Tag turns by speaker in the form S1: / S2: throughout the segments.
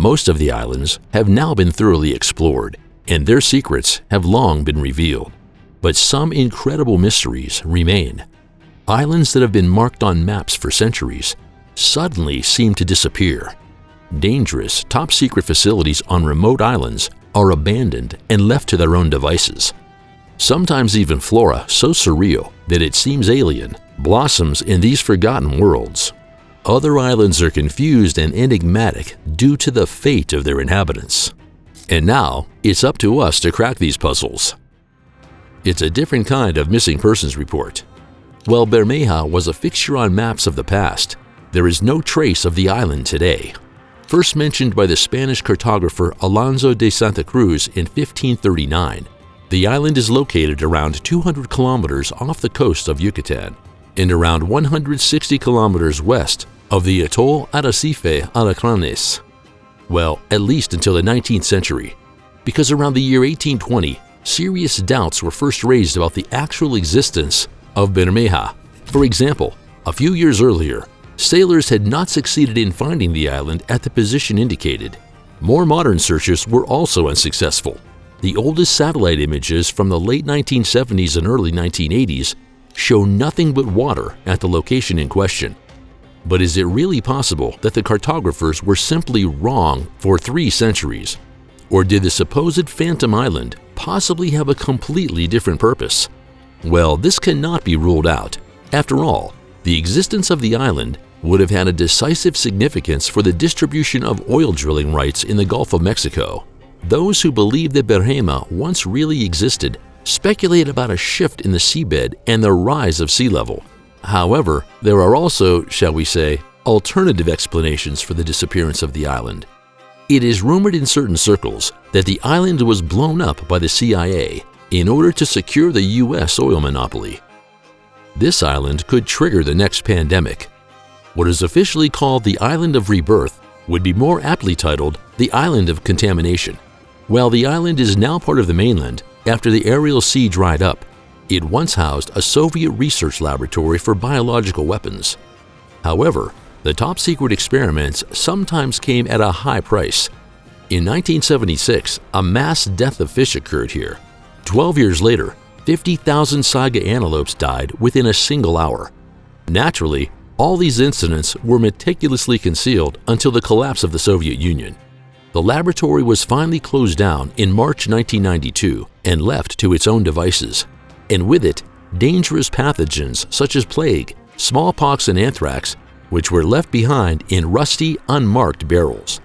S1: Most of the islands have now been thoroughly explored, and their secrets have long been revealed. But some incredible mysteries remain. Islands that have been marked on maps for centuries suddenly seem to disappear. Dangerous, top-secret facilities on remote islands are abandoned and left to their own devices. Sometimes even flora so surreal that it seems alien blossoms in these forgotten worlds. Other islands are confused and enigmatic due to the fate of their inhabitants. And now, it's up to us to crack these puzzles. It's a different kind of missing persons report. While Bermeja was a fixture on maps of the past, there is no trace of the island today. First mentioned by the Spanish cartographer Alonso de Santa Cruz in 1539, the island is located around 200 kilometers off the coast of Yucatan and around 160 kilometers west of the atoll Arrecife Alacranes. Well, at least until the 19th century, because around the year 1820, serious doubts were first raised about the actual existence of Bermeja. For example, a few years earlier, sailors had not succeeded in finding the island at the position indicated. More modern searches were also unsuccessful. The oldest satellite images from the late 1970s and early 1980s show nothing but water at the location in question. But is it really possible that the cartographers were simply wrong for 3 centuries? Or did the supposed Phantom Island possibly have a completely different purpose? Well, this cannot be ruled out. After all, the existence of the island would have had a decisive significance for the distribution of oil drilling rights in the Gulf of Mexico. Those who believe that Bermeja once really existed speculate about a shift in the seabed and the rise of sea level. However, there are also, shall we say, alternative explanations for the disappearance of the island. It is rumored in certain circles that the island was blown up by the CIA in order to secure the US oil monopoly. This island could trigger the next pandemic. What is officially called the Island of Rebirth would be more aptly titled the Island of Contamination. While the island is now part of the mainland after the Aral Sea dried up, it once housed a Soviet research laboratory for biological weapons. However, the top-secret experiments sometimes came at a high price. In 1976, a mass death of fish occurred here. 12 years later, 50,000 saiga antelopes died within a single hour. Naturally, all these incidents were meticulously concealed until the collapse of the Soviet Union. The laboratory was finally closed down in March 1992 and left to its own devices. And with it, dangerous pathogens such as plague, smallpox, and anthrax, which were left behind in rusty, unmarked barrels.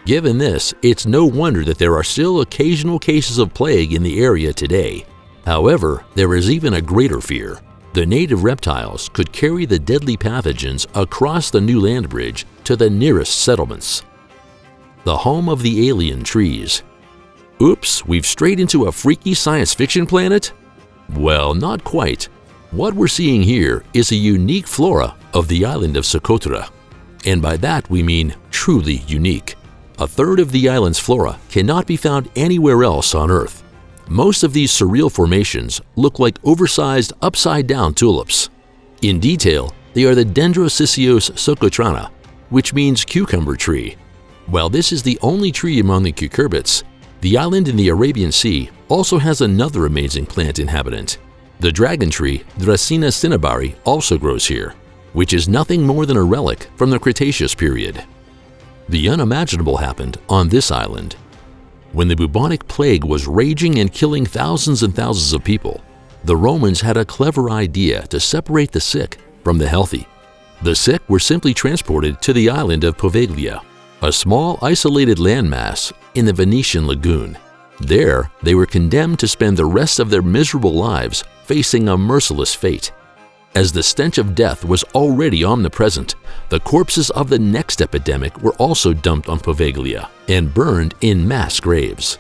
S1: Given this, it's no wonder that there are still occasional cases of plague in the area today. However, there is even a greater fear. The native reptiles could carry the deadly pathogens across the new land bridge to the nearest settlements. The home of the alien trees. Oops, we've strayed into a freaky science fiction planet? Well, not quite. What we're seeing here is a unique flora of the island of Socotra. And by that we mean truly unique. A third of the island's flora cannot be found anywhere else on Earth. Most of these surreal formations look like oversized upside-down tulips. In detail, they are the Dendrocysseos socotrana, which means cucumber tree. While this is the only tree among the cucurbits, the island in the Arabian Sea also has another amazing plant inhabitant. The dragon tree, Dracaena cinnabari, also grows here, which is nothing more than a relic from the Cretaceous period. The unimaginable happened on this island. When the bubonic plague was raging and killing thousands and thousands of people, the Romans had a clever idea to separate the sick from the healthy. The sick were simply transported to the island of Poveglia, a small isolated landmass in the Venetian lagoon. There, they were condemned to spend the rest of their miserable lives facing a merciless fate. As the stench of death was already omnipresent, the corpses of the next epidemic were also dumped on Poveglia and burned in mass graves.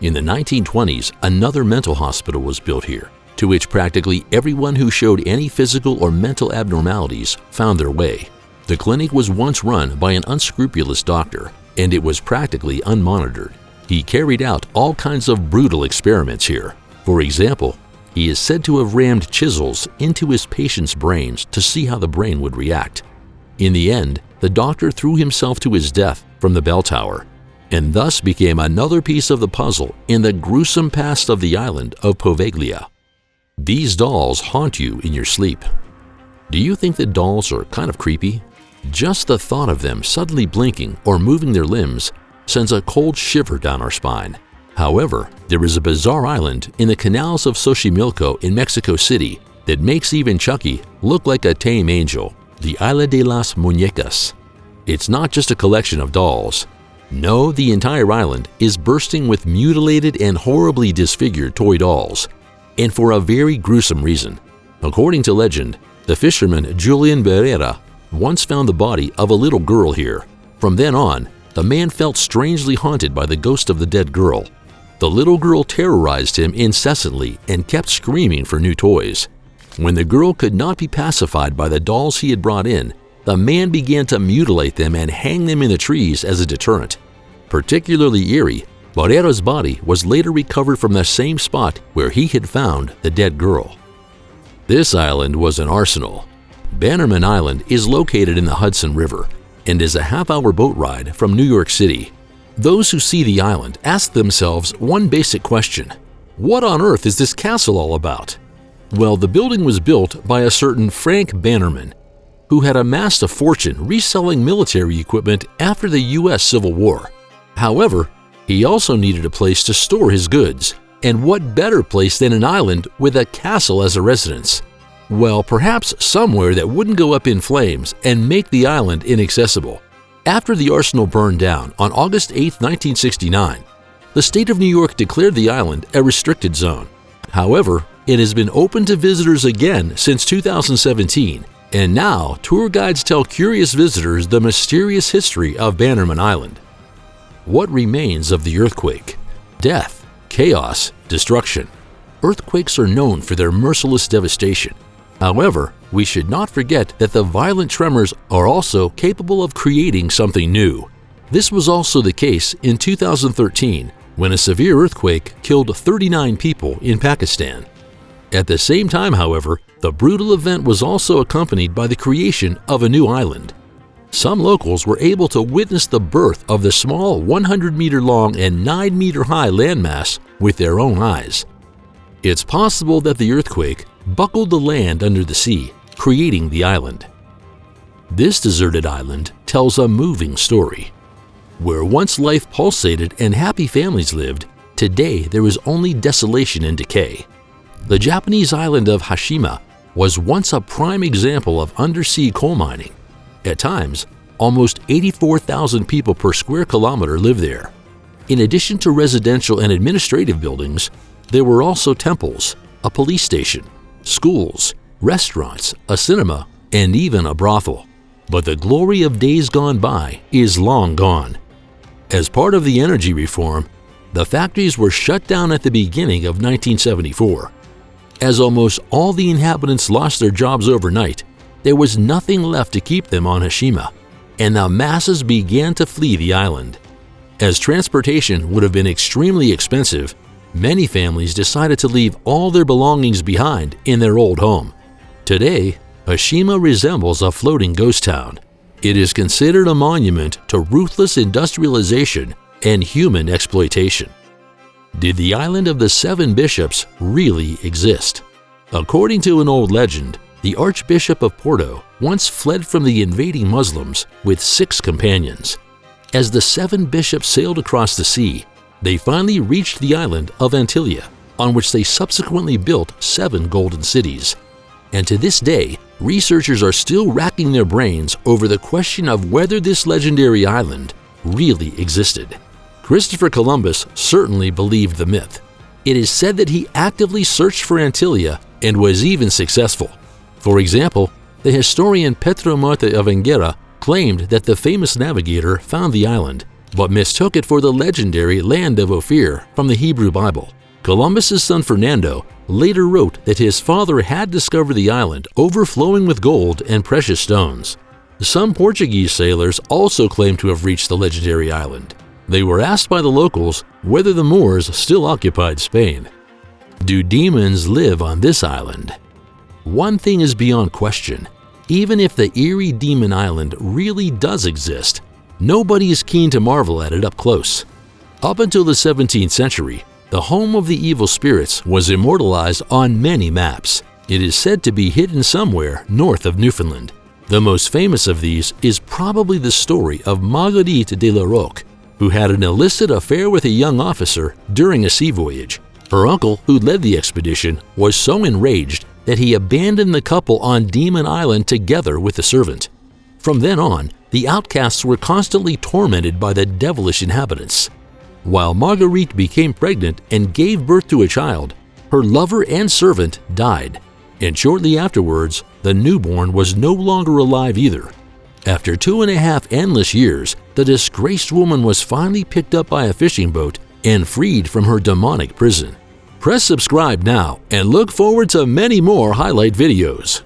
S1: In the 1920s, another mental hospital was built here, to which practically everyone who showed any physical or mental abnormalities found their way. The clinic was once run by an unscrupulous doctor, and it was practically unmonitored. He carried out all kinds of brutal experiments here. For example, he is said to have rammed chisels into his patients' brains to see how the brain would react. In the end, the doctor threw himself to his death from the bell tower, and thus became another piece of the puzzle in the gruesome past of the island of Poveglia. These dolls haunt you in your sleep. Do you think that dolls are kind of creepy? Just the thought of them suddenly blinking or moving their limbs sends a cold shiver down our spine. However, there is a bizarre island in the canals of Xochimilco in Mexico City that makes even Chucky look like a tame angel, the Isla de las Muñecas. It's not just a collection of dolls. No, the entire island is bursting with mutilated and horribly disfigured toy dolls, and for a very gruesome reason. According to legend, the fisherman Julian Barrera once found the body of a little girl here. From then on, the man felt strangely haunted by the ghost of the dead girl. The little girl terrorized him incessantly and kept screaming for new toys. When the girl could not be pacified by the dolls he had brought in, the man began to mutilate them and hang them in the trees as a deterrent. Particularly eerie, Barrera's body was later recovered from the same spot where he had found the dead girl. This island was an arsenal. Bannerman Island is located in the Hudson River and is a half-hour boat ride from New York City. Those who see the island ask themselves one basic question: what on earth is this castle all about? Well, the building was built by a certain Frank Bannerman, who had amassed a fortune reselling military equipment after the U.S. Civil War. However, he also needed a place to store his goods, and what better place than an island with a castle as a residence? Well, perhaps somewhere that wouldn't go up in flames and make the island inaccessible. After the arsenal burned down on August 8, 1969, the state of New York declared the island a restricted zone. However, it has been open to visitors again since 2017, and now tour guides tell curious visitors the mysterious history of Bannerman Island. What remains of the earthquake? Death, chaos, destruction. Earthquakes are known for their merciless devastation. However, we should not forget that the violent tremors are also capable of creating something new. This was also the case in 2013 when a severe earthquake killed 39 people in Pakistan. At the same time, however, the brutal event was also accompanied by the creation of a new island. Some locals were able to witness the birth of the small 100-meter-long and 9-meter-high landmass with their own eyes. It's possible that the earthquake buckled the land under the sea, creating the island. This deserted island tells a moving story. Where once life pulsated and happy families lived, today there is only desolation and decay. The Japanese island of Hashima was once a prime example of undersea coal mining. At times, almost 84,000 people per square kilometer lived there. In addition to residential and administrative buildings, there were also temples, a police station, schools, restaurants, a cinema, and even a brothel. But the glory of days gone by is long gone. As part of the energy reform, the factories were shut down at the beginning of 1974. As almost all the inhabitants lost their jobs overnight, there was nothing left to keep them on Hashima, and the masses began to flee the island. As transportation would have been extremely expensive, many families decided to leave all their belongings behind in their old home. Today, Hashima resembles a floating ghost town. It is considered a monument to ruthless industrialization and human exploitation. Did the island of the Seven Bishops really exist? According to an old legend, the Archbishop of Porto once fled from the invading Muslims with 6 companions. As the 7 bishops sailed across the sea, they finally reached the island of Antillia, on which they subsequently built 7 golden cities. And to this day, researchers are still racking their brains over the question of whether this legendary island really existed. Christopher Columbus certainly believed the myth. It is said that he actively searched for Antillia and was even successful. For example, the historian Petro Marte of Angera claimed that the famous navigator found the island, but mistook it for the legendary land of Ophir from the Hebrew Bible. Columbus's son Fernando later wrote that his father had discovered the island overflowing with gold and precious stones. Some Portuguese sailors also claimed to have reached the legendary island. They were asked by the locals whether the Moors still occupied Spain. Do demons live on this island? One thing is beyond question. Even if the eerie demon island really does exist, Nobody is keen to marvel at it up close. Up until the 17th century, the home of the evil spirits was immortalized on many maps. It is said to be hidden somewhere north of Newfoundland. The most famous of these is probably the story of Marguerite de la Roque, who had an illicit affair with a young officer during a sea voyage. Her uncle, who led the expedition, was so enraged that he abandoned the couple on Demon Island together with the servant. From then on, the outcasts were constantly tormented by the devilish inhabitants. While Marguerite became pregnant and gave birth to a child, her lover and servant died, and shortly afterwards, the newborn was no longer alive either. After 2.5 endless years, the disgraced woman was finally picked up by a fishing boat and freed from her demonic prison. Press subscribe now and look forward to many more highlight videos.